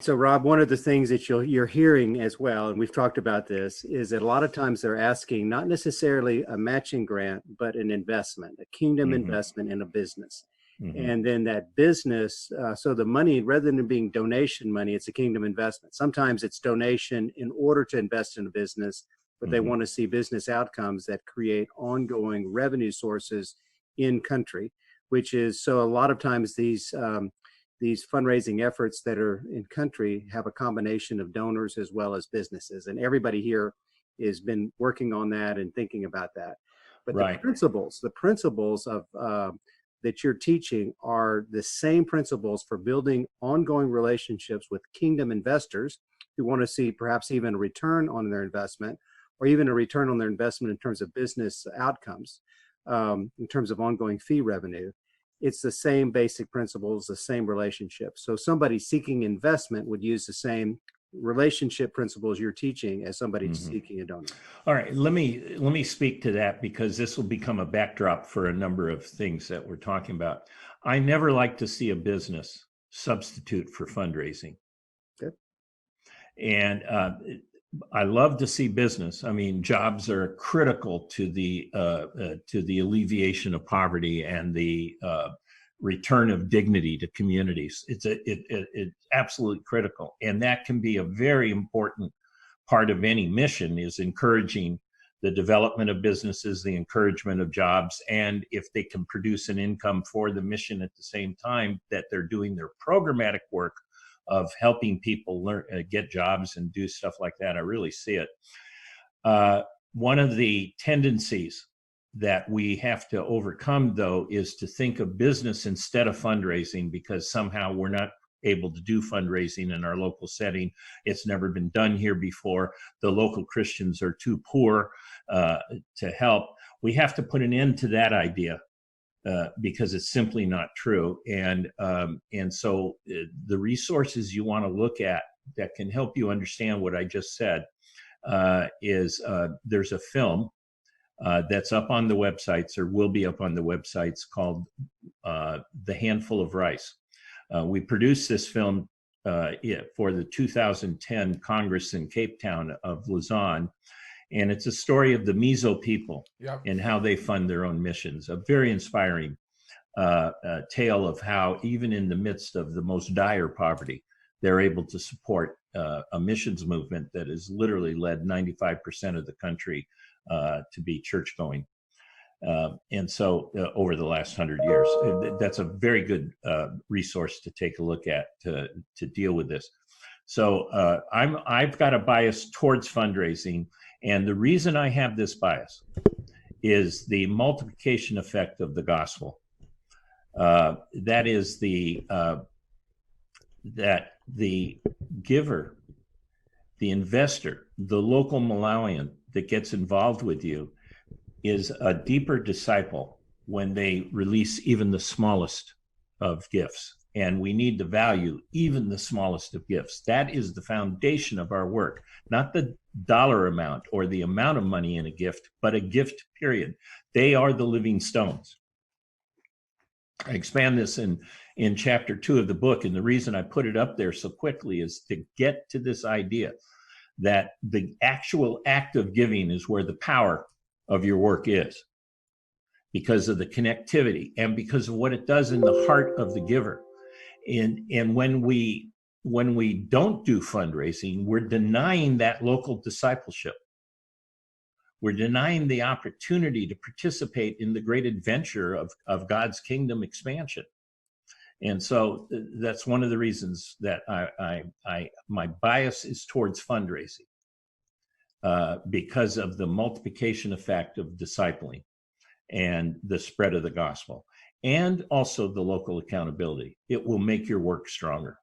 So, Rob, one of the things that you're hearing as well, and we've talked about this, is that a lot of times they're asking not necessarily a matching grant, but an investment, a kingdom Hmm. investment in a business. Hmm. And then that business, so the money, rather than being donation money, it's a kingdom investment. Sometimes it's donation in order to invest in a business, but they Hmm. want to see business outcomes that create ongoing revenue sources in country, which is so a lot of times these fundraising efforts that are in country have a combination of donors as well as businesses. And everybody here has been working on that and thinking about that. But Right. the principles of that you're teaching are the same principles for building ongoing relationships with kingdom investors who want to see perhaps even a return on their investment or even a return on their investment in terms of business outcomes, in terms of ongoing fee revenue. It's the same basic principles, the same relationship. So somebody seeking investment would use the same relationship principles you're teaching as somebody Hmm. seeking a donor. All right, let me speak to that because this will become a backdrop for a number of things that we're talking about. I never like to see a business substitute for fundraising. Okay. And I love to see business. I mean, jobs are critical to the alleviation of poverty and the return of dignity to communities. It's absolutely critical, and that can be a very important part of any mission, is encouraging the development of businesses, the encouragement of jobs, and if they can produce an income for the mission at the same time that they're doing their programmatic work of helping people learn, get jobs and do stuff like that. I really see it. One of the tendencies that we have to overcome, though, is to think of business instead of fundraising, because somehow we're not able to do fundraising in our local setting. It's never been done here before. The local Christians are too poor to help. We have to put an end to that idea. Because it's simply not true, and so the resources you want to look at that can help you understand what I just said is there's a film that's up on the websites, or will be up on the websites, called The Handful of Rice. We produced this film for the 2010 Congress in Cape Town of Lausanne. And it's a story of the Mizo people. Yep. And how they fund their own missions. A very inspiring tale of how, even in the midst of the most dire poverty, they're able to support a missions movement that has literally led 95% of the country to be church going. And so over the last 100 years, that's a very good resource to take a look at to deal with this. So I've got a bias towards fundraising. And the reason I have this bias is the multiplication effect of the gospel. That is that the giver, the investor, the local Malawian that gets involved with you is a deeper disciple when they release even the smallest of gifts. And we need to value even the smallest of gifts. That is the foundation of our work, not the dollar amount or the amount of money in a gift, but a gift, period. They are the living stones. I expand this in chapter 2 of the book. And the reason I put it up there so quickly is to get to this idea that the actual act of giving is where the power of your work is, because of the connectivity and because of what it does in the heart of the giver. And when we don't do fundraising, we're denying that local discipleship. We're denying the opportunity to participate in the great adventure of God's kingdom expansion. And so that's one of the reasons that my bias is towards fundraising, because of the multiplication effect of discipling and the spread of the gospel, and also the local accountability. It will make your work stronger.